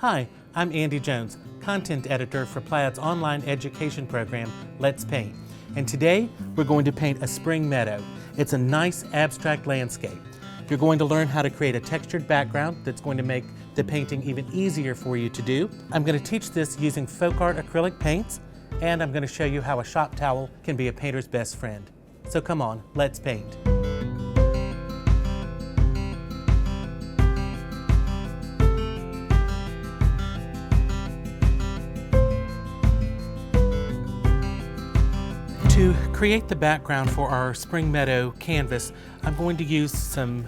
Hi, I'm Andy Jones, content editor for Plaid's online education program, Let's Paint. And today we're going to paint a spring meadow. It's a nice abstract landscape. You're going to learn how to create a textured background that's going to make the painting even easier for you to do. I'm going to teach this using FolkArt acrylic paints, and I'm going to show you how a shop towel can be a painter's best friend. So come on, let's paint. To create the background for our Spring Meadow canvas, I'm going to use some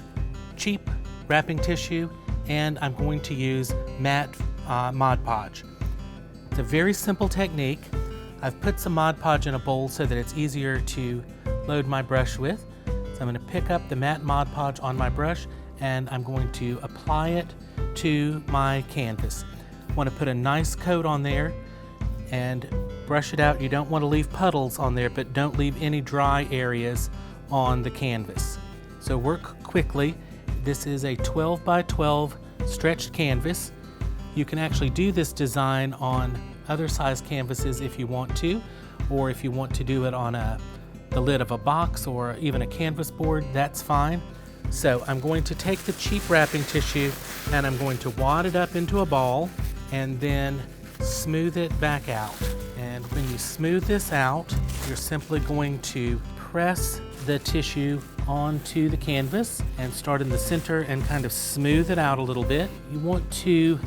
cheap wrapping tissue and I'm going to use matte Mod Podge. It's a very simple technique. I've put some Mod Podge in a bowl so that it's easier to load my brush with. So I'm going to pick up the matte Mod Podge on my brush and I'm going to apply it to my canvas. I want to put a nice coat on there and brush it out. You don't want to leave puddles on there, but don't leave any dry areas on the canvas. So work quickly. This is a 12 by 12 stretched canvas. You can actually do this design on other size canvases if you want to, or if you want to do it on the lid of a box or even a canvas board, that's fine. So I'm going to take the cheap wrapping tissue and I'm going to wad it up into a ball and then smooth it back out. And when you smooth this out, you're simply going to press the tissue onto the canvas and start in the center and kind of smooth it out a little bit. You want to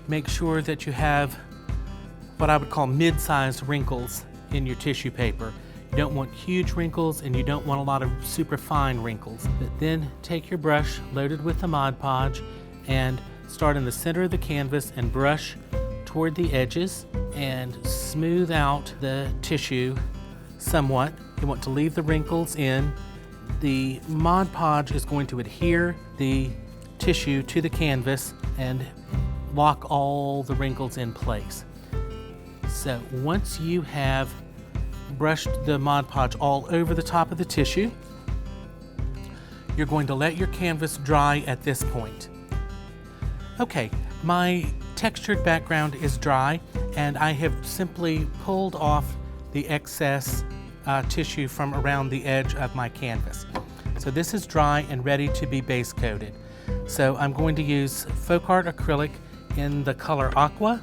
make sure that you have what I would call mid-sized wrinkles in your tissue paper. You don't want huge wrinkles and you don't want a lot of super fine wrinkles. But then take your brush loaded with the Mod Podge and start in the center of the canvas and brush toward the edges and smooth out the tissue somewhat. You want to leave the wrinkles in. The Mod Podge is going to adhere the tissue to the canvas and lock all the wrinkles in place. So once you have brushed the Mod Podge all over the top of the tissue, you're going to let your canvas dry at this point. Okay, my textured background is dry and I have simply pulled off the excess tissue from around the edge of my canvas. So this is dry and ready to be base coated. So I'm going to use FolkArt Acrylic in the color Aqua,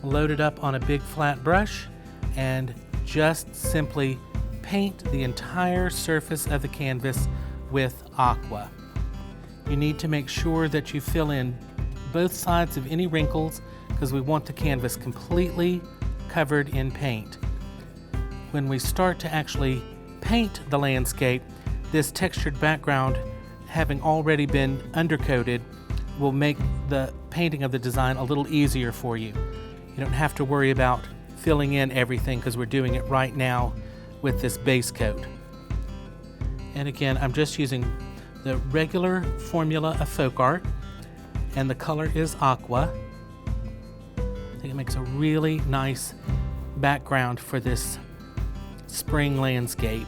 load it up on a big flat brush and just simply paint the entire surface of the canvas with Aqua. You need to make sure that you fill in both sides of any wrinkles because we want the canvas completely covered in paint. When we start to actually paint the landscape, this textured background, having already been undercoated, will make the painting of the design a little easier for you. You don't have to worry about filling in everything because we're doing it right now with this base coat. And again, I'm just using the regular formula of FolkArt and the color is Aqua. I think it makes a really nice background for this spring landscape.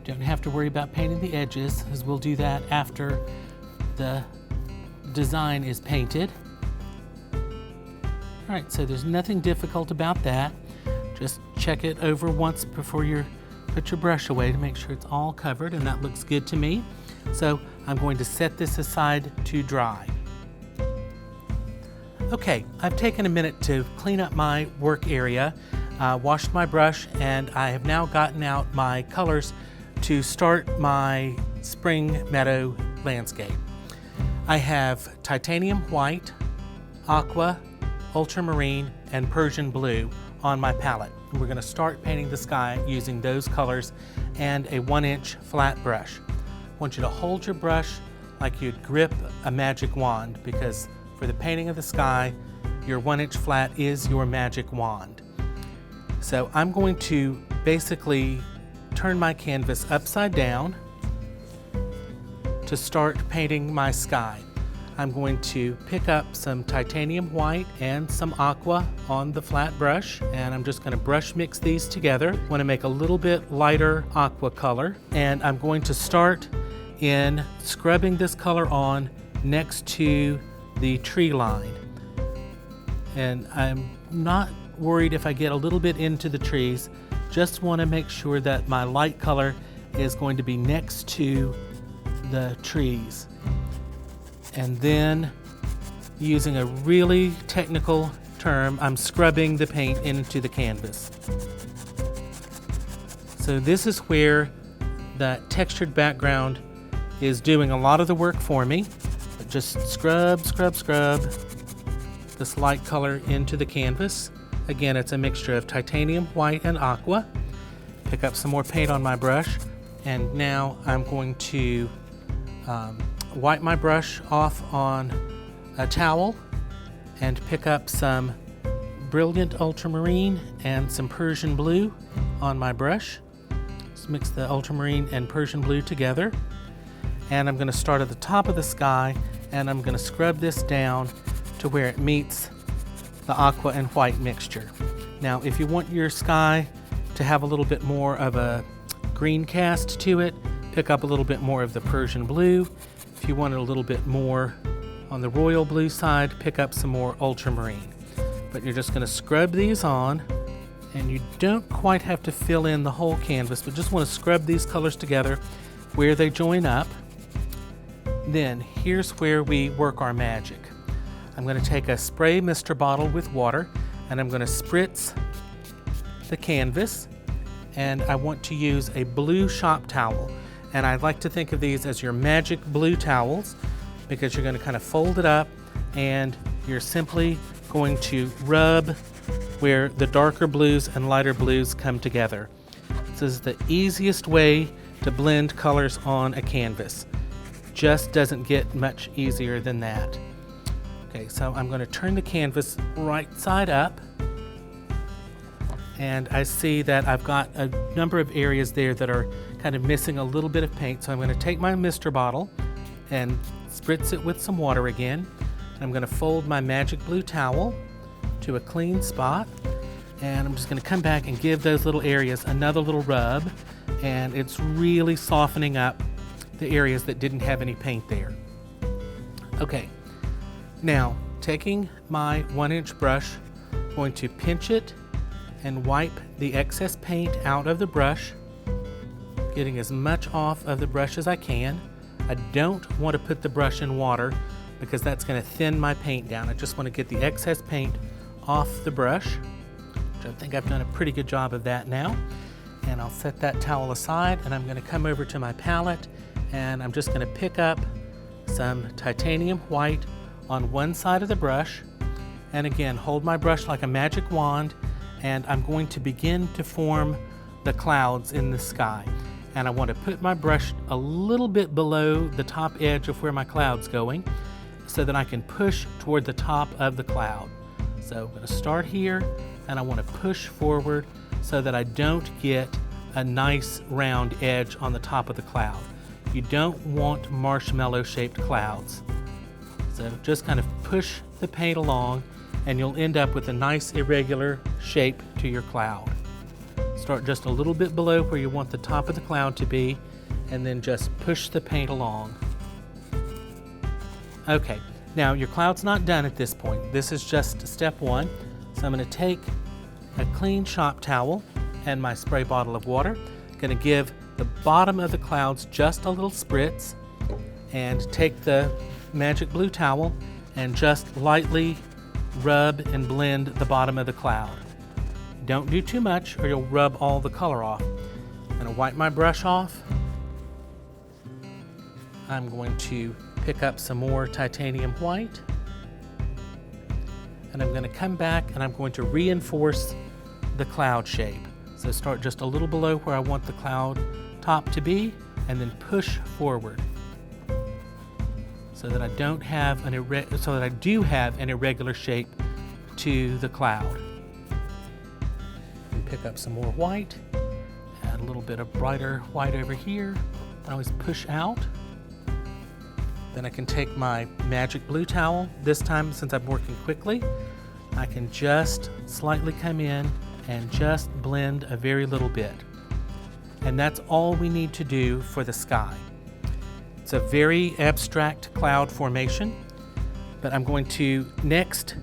Don't have to worry about painting the edges, as we'll do that after the design is painted. All right, so there's nothing difficult about that. Just check it over once before you put your brush away to make sure it's all covered, and that looks good to me. So I'm going to set this aside to dry. Okay, I've taken a minute to clean up my work area, washed my brush, and I have now gotten out my colors to start my Spring Meadow landscape. I have titanium white, aqua, ultramarine, and Persian blue on my palette. We're going to start painting the sky using those colors and a 1-inch flat brush. I want you to hold your brush like you'd grip a magic wand, because for the painting of the sky, your 1-inch flat is your magic wand. So I'm going to basically turn my canvas upside down to start painting my sky. I'm going to pick up some titanium white and some aqua on the flat brush, and I'm just going to brush mix these together. I want to make a little bit lighter aqua color, and I'm going to start in scrubbing this color on next to the tree line. And I'm not worried if I get a little bit into the trees. Just want to make sure that my light color is going to be next to the trees. And then, using a really technical term, I'm scrubbing the paint into the canvas. So this is where the textured background is doing a lot of the work for me. But just scrub this light color into the canvas. Again, it's a mixture of titanium, white, and aqua. Pick up some more paint on my brush, and now I'm going to wipe my brush off on a towel and pick up some brilliant ultramarine and some Persian blue on my brush. Just mix the ultramarine and Persian blue together, and I'm going to start at the top of the sky, and I'm going to scrub this down to where it meets the aqua and white mixture. Now, if you want your sky to have a little bit more of a green cast to it, pick up a little bit more of the Persian blue. If you want it a little bit more on the royal blue side, pick up some more ultramarine. But you're just going to scrub these on, and you don't quite have to fill in the whole canvas, but just want to scrub these colors together where they join up. Then here's where we work our magic. I'm going to take a spray mister bottle with water, and I'm going to spritz the canvas, and I want to use a blue shop towel. And I like to think of these as your magic blue towels, because you're going to kind of fold it up, and you're simply going to rub where the darker blues and lighter blues come together. This is the easiest way to blend colors on a canvas. Just doesn't get much easier than that. Okay, so I'm going to turn the canvas right side up, and I see that I've got a number of areas there that are kind of missing a little bit of paint. So I'm going to take my mister bottle and spritz it with some water again. And I'm going to fold my magic blue towel to a clean spot, and I'm just going to come back and give those little areas another little rub, and it's really softening up the areas that didn't have any paint there. Okay, now taking my 1-inch brush, I'm going to pinch it and wipe the excess paint out of the brush, getting as much off of the brush as I can. I don't want to put the brush in water because that's going to thin my paint down. I just want to get the excess paint off the brush, which I think I've done a pretty good job of that now. And I'll set that towel aside, and I'm going to come over to my palette, and I'm just going to pick up some titanium white on one side of the brush, and again hold my brush like a magic wand, and I'm going to begin to form the clouds in the sky. And I want to put my brush a little bit below the top edge of where my cloud's going, so that I can push toward the top of the cloud. So I'm going to start here, and I want to push forward so that I don't get a nice round edge on the top of the cloud. You don't want marshmallow shaped clouds. So just kind of push the paint along, and you'll end up with a nice irregular shape to your cloud. Start just a little bit below where you want the top of the cloud to be, and then just push the paint along. Okay, now your cloud's not done at this point. This is just step one. So I'm going to take a clean shop towel and my spray bottle of water. I'm going to give the bottom of the clouds just a little spritz, and take the magic blue towel and just lightly rub and blend the bottom of the cloud. Don't do too much or you'll rub all the color off. I'm going to wipe my brush off. I'm going to pick up some more titanium white, and I'm going to come back and I'm going to reinforce the cloud shape. So start just a little below where I want the cloud top to be, and then push forward so that I do have an irregular shape to the cloud. And pick up some more white, add a little bit of brighter white over here. I always push out. Then I can take my magic blue towel. This time, since I'm working quickly, I can just slightly come in and just blend a very little bit. And that's all we need to do for the sky. It's a very abstract cloud formation, but I'm going to next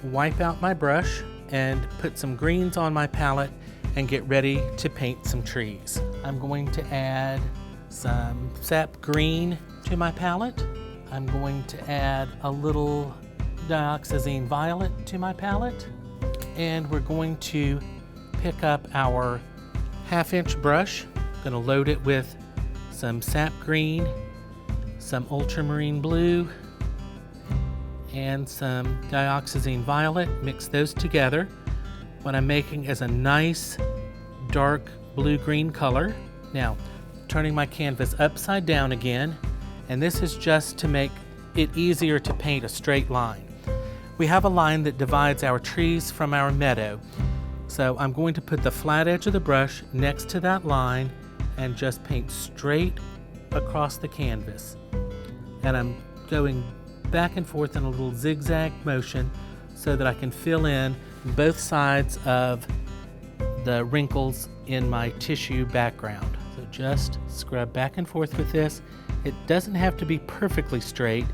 wipe out my brush and put some greens on my palette and get ready to paint some trees. I'm going to add some sap green to my palette. I'm going to add a little dioxazine violet to my palette. And we're going to pick up our 1/2-inch brush. I'm going to load it with some sap green, some ultramarine blue, and some dioxazine violet. Mix those together. What I'm making is a nice dark blue-green color. Now, turning my canvas upside down again, and this is just to make it easier to paint a straight line. We have a line that divides our trees from our meadow. So I'm going to put the flat edge of the brush next to that line and just paint straight across the canvas. And I'm going back and forth in a little zigzag motion so that I can fill in both sides of the wrinkles in my tissue background. So just scrub back and forth with this. It doesn't have to be perfectly straight.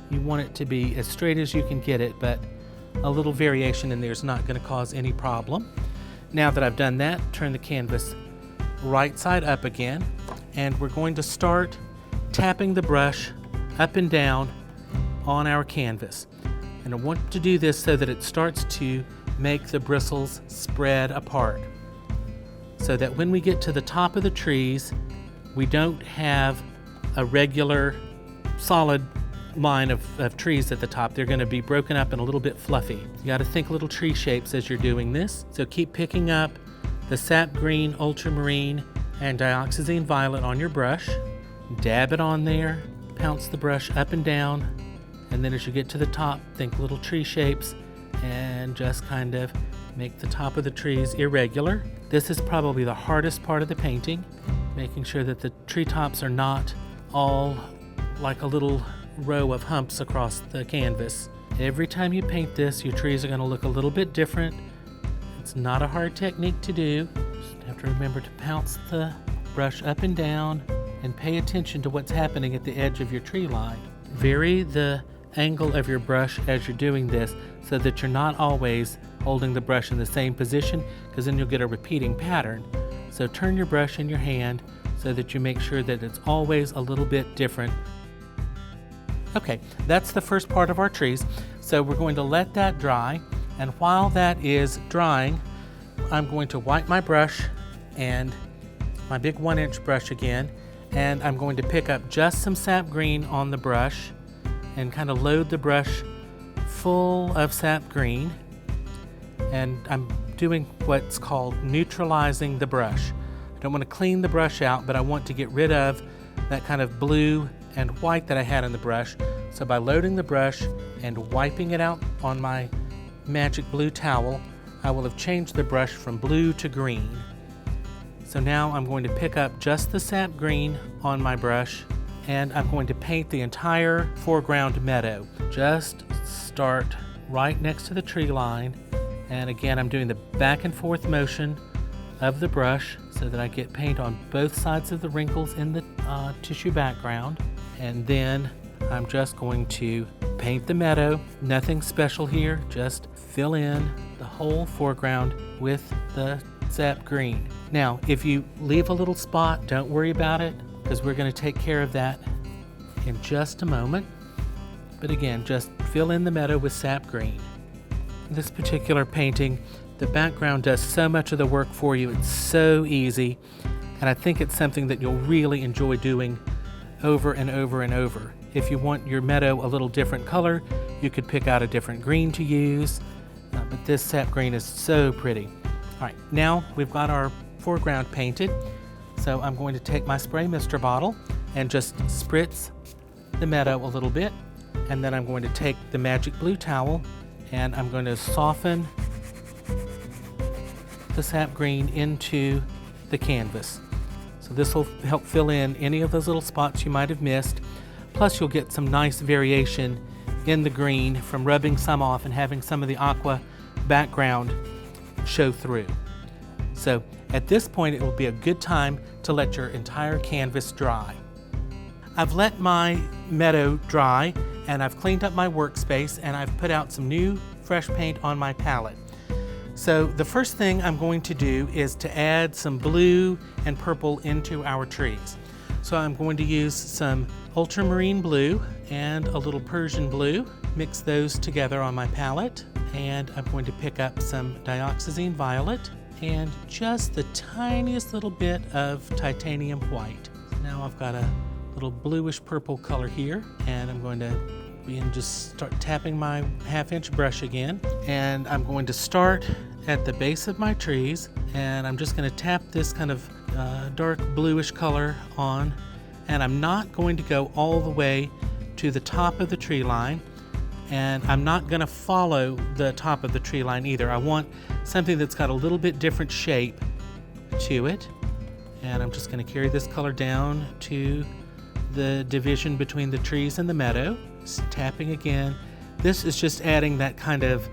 You want it to be as straight as you can get it, but a little variation in there is not going to cause any problem. Now that I've done that, turn the canvas right side up again, and we're going to start tapping the brush up and down on our canvas. And I want to do this so that it starts to make the bristles spread apart, so that when we get to the top of the trees, we don't have a regular solid line of trees at the top. They're going to be broken up and a little bit fluffy. You got to think little tree shapes as you're doing this. So keep picking up the sap green, ultramarine, and dioxazine violet on your brush. Dab it on there, pounce the brush up and down, and then as you get to the top, think little tree shapes and just kind of make the top of the trees irregular. This is probably the hardest part of the painting, making sure that the treetops are not all like a little row of humps across the canvas. Every time you paint this, your trees are going to look a little bit different. It's not a hard technique to do. Just have to remember to pounce the brush up and down and pay attention to what's happening at the edge of your tree line. Vary the angle of your brush as you're doing this so that you're not always holding the brush in the same position, because then you'll get a repeating pattern. So turn your brush in your hand so that you make sure that it's always a little bit different. Okay, that's the first part of our trees. So we're going to let that dry, and while that is drying, I'm going to wipe my brush and my big 1-inch brush again, and I'm going to pick up just some sap green on the brush and kind of load the brush full of sap green. And I'm doing what's called neutralizing the brush. I don't want to clean the brush out, but I want to get rid of that kind of blue and white that I had in the brush. So by loading the brush and wiping it out on my magic blue towel, I will have changed the brush from blue to green. So now I'm going to pick up just the sap green on my brush, and I'm going to paint the entire foreground meadow. Just start right next to the tree line, and again I'm doing the back and forth motion of the brush so that I get paint on both sides of the wrinkles in the tissue background. And then I'm just going to paint the meadow. Nothing special here, just fill in the whole foreground with the sap green. Now, if you leave a little spot, don't worry about it, because we're going to take care of that in just a moment. But again, just fill in the meadow with sap green. This particular painting, the background does so much of the work for you. It's so easy, and I think it's something that you'll really enjoy doing over and over and over. If you want your meadow a little different color, you could pick out a different green to use, but this sap green is so pretty. All right, now we've got our foreground painted, so I'm going to take my spray mister bottle and just spritz the meadow a little bit, and then I'm going to take the magic blue towel and I'm going to soften the sap green into the canvas. So this will help fill in any of those little spots you might have missed. Plus you'll get some nice variation in the green from rubbing some off and having some of the aqua background show through. So at this point it will be a good time to let your entire canvas dry. I've let my meadow dry and I've cleaned up my workspace and I've put out some new fresh paint on my palette. So the first thing I'm going to do is to add some blue and purple into our trees. So I'm going to use some ultramarine blue and a little Persian blue, mix those together on my palette, and I'm going to pick up some dioxazine violet and just the tiniest little bit of titanium white. Now I've got a little bluish purple color here, and I'm going to just start tapping my 1/2-inch brush again, and I'm going to start at the base of my trees, and I'm just going to tap this kind of dark bluish color on, and I'm not going to go all the way to the top of the tree line, and I'm not going to follow the top of the tree line either. I want something that's got a little bit different shape to it, and I'm just going to carry this color down to the division between the trees and the meadow. Just tapping again. This is just adding that kind of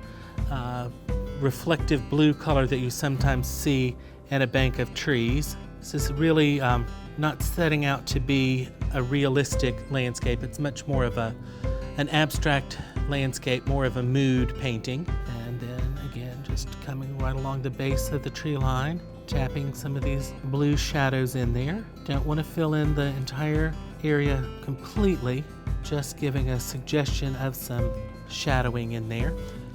reflective blue color that you sometimes see in a bank of trees. This is really not setting out to be a realistic landscape. It's much more of an abstract landscape, more of a mood painting. And then again, just coming right along the base of the tree line, tapping some of these blue shadows in there. Don't want to fill in the entire area completely, just giving a suggestion of some shadowing in there.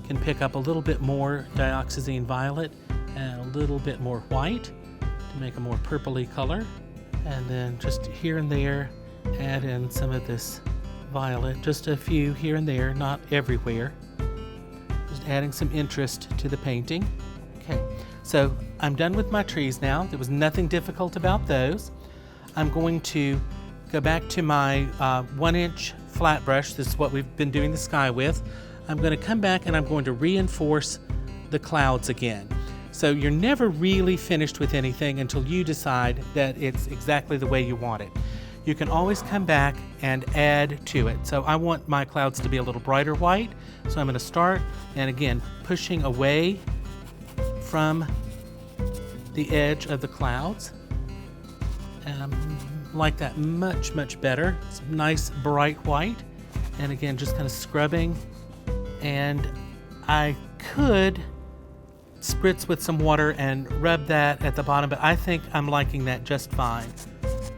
Can pick up a little bit more dioxazine violet and a little bit more white to make a more purpley color, and then just here and there add in some of this violet, just a few here and there, not everywhere, just adding some interest to the painting. Okay, so I'm done with my trees now. There was nothing difficult about those. I'm going to go back to my 1-inch flat brush. This is what we've been doing the sky with. I'm going to come back and I'm going to reinforce the clouds again. So you're never really finished with anything until you decide that it's exactly the way you want it. You can always come back and add to it. So I want my clouds to be a little brighter white. So I'm going to start, and again, pushing away from the edge of the clouds. And I'm like that much, much better. It's nice bright white. And again, just kind of scrubbing. And I could spritz with some water and rub that at the bottom, but I think I'm liking that just fine.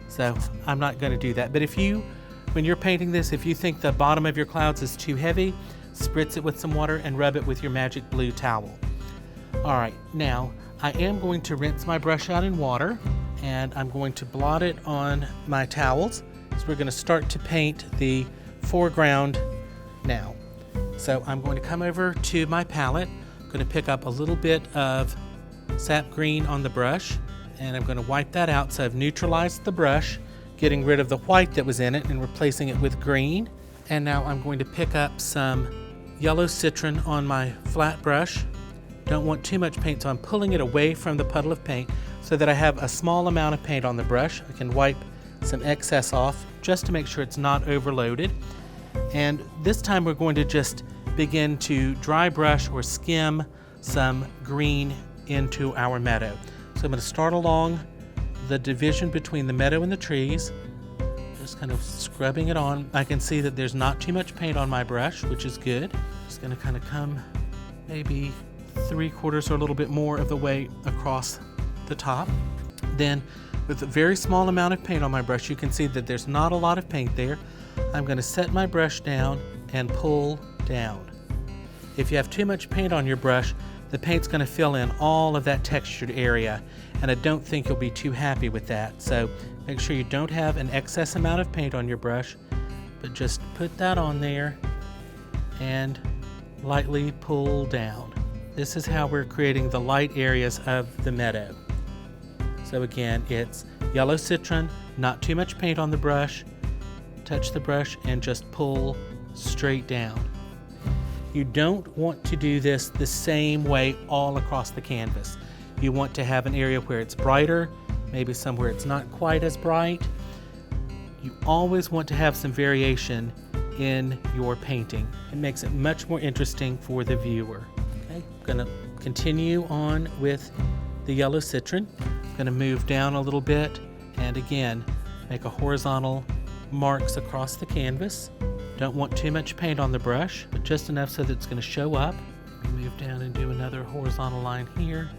So I'm not going to do that. But if you, when you're painting this, if you think the bottom of your clouds is too heavy, spritz it with some water and rub it with your magic blue towel. All right, now I am going to rinse my brush out in water, and I'm going to blot it on my towels. So we're going to start to paint the foreground now. So I'm going to come over to my palette. I'm going to pick up a little bit of sap green on the brush, and I'm going to wipe that out. So I've neutralized the brush, getting rid of the white that was in it and replacing it with green. And now I'm going to pick up some yellow citron on my flat brush. Don't want too much paint, so I'm pulling it away from the puddle of paint so that I have a small amount of paint on the brush. I can wipe some excess off just to make sure it's not overloaded. And this time we're going to just begin to dry brush or skim some green into our meadow. So I'm going to start along the division between the meadow and the trees, just kind of scrubbing it on. I can see that there's not too much paint on my brush, which is good. Just going to kind of come maybe 3/4 or a little bit more of the way across the top. Then with a very small amount of paint on my brush, you can see that there's not a lot of paint there. I'm going to set my brush down and pull down. If you have too much paint on your brush, the paint's going to fill in all of that textured area, and I don't think you'll be too happy with that. So make sure you don't have an excess amount of paint on your brush, but just put that on there and lightly pull down. This is how we're creating the light areas of the meadow. So again, it's yellow citron, not too much paint on the brush. Touch the brush and just pull straight down. You don't want to do this the same way all across the canvas. You want to have an area where it's brighter, maybe somewhere it's not quite as bright. You always want to have some variation in your painting. It makes it much more interesting for the viewer. Okay, I'm going to continue on with the yellow citron. I'm going to move down a little bit and again make a horizontal marks across the canvas. Don't want too much paint on the brush, but just enough so that it's going to show up. Move down and do another horizontal line here,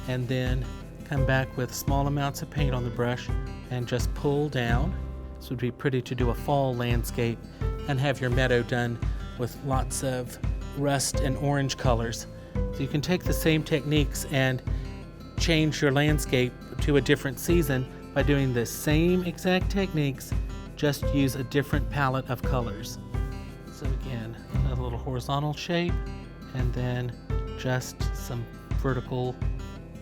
and then come back with small amounts of paint on the brush and just pull down. This would be pretty to do a fall landscape and have your meadow done with lots of rust and orange colors. So you can take the same techniques and change your landscape to a different season by doing the same exact techniques, just use a different palette of colors. So again, another little horizontal shape, and then just some vertical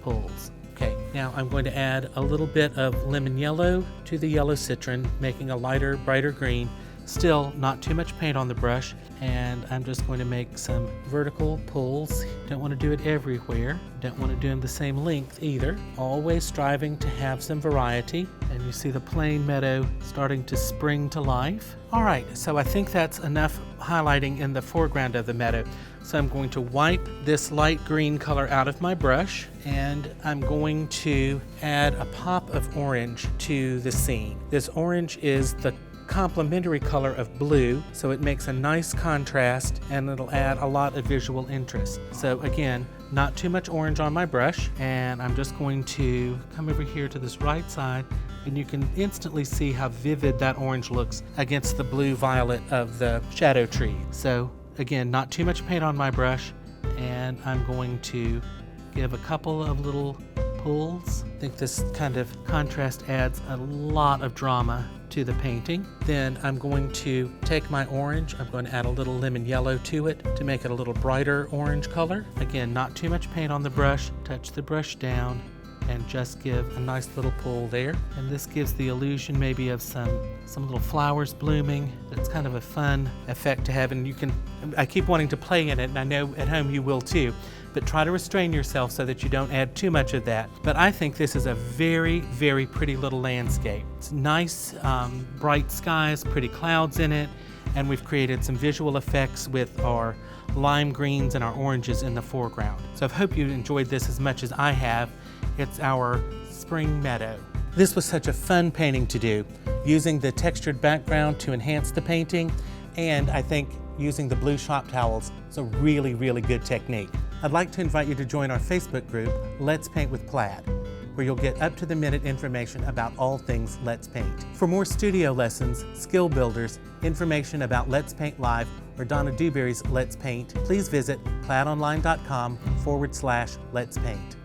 pulls. Okay, now I'm going to add a little bit of lemon yellow to the yellow citron, making a lighter, brighter green. Still not too much paint on the brush, and I'm just going to make some vertical pulls. Don't want to do it everywhere. Don't want to do them the same length either. Always striving to have some variety. And you see the plain meadow starting to spring to life. All right, so I think that's enough highlighting in the foreground of the meadow. So I'm going to wipe this light green color out of my brush, and I'm going to add a pop of orange to the scene. This orange is the complementary color of blue, so it makes a nice contrast and it'll add a lot of visual interest. So again, not too much orange on my brush, and I'm just going to come over here to this right side, and you can instantly see how vivid that orange looks against the blue violet of the shadow tree. So again, not too much paint on my brush, and I'm going to give a couple of little pulls. I think this kind of contrast adds a lot of drama to the painting. Then I'm going to take my orange, I'm going to add a little lemon yellow to it to make it a little brighter orange color. Again, not too much paint on the brush, touch the brush down and just give a nice little pull there. And this gives the illusion maybe of some little flowers blooming. It's kind of a fun effect to have, and you can, I keep wanting to play in it, and I know at home you will too, but try to restrain yourself so that you don't add too much of that. But I think this is a very, very pretty little landscape. It's nice, bright skies, pretty clouds in it, and we've created some visual effects with our lime greens and our oranges in the foreground. So I hope you enjoyed this as much as I have. It's our spring meadow. This was such a fun painting to do, using the textured background to enhance the painting, and I think using the blue shop towels is a really, really good technique. I'd like to invite you to join our Facebook group, Let's Paint with Plaid, where you'll get up-to-the-minute information about all things Let's Paint. For more studio lessons, skill builders, information about Let's Paint Live, or Donna Dewberry's Let's Paint, please visit plaidonline.com/Let's Paint.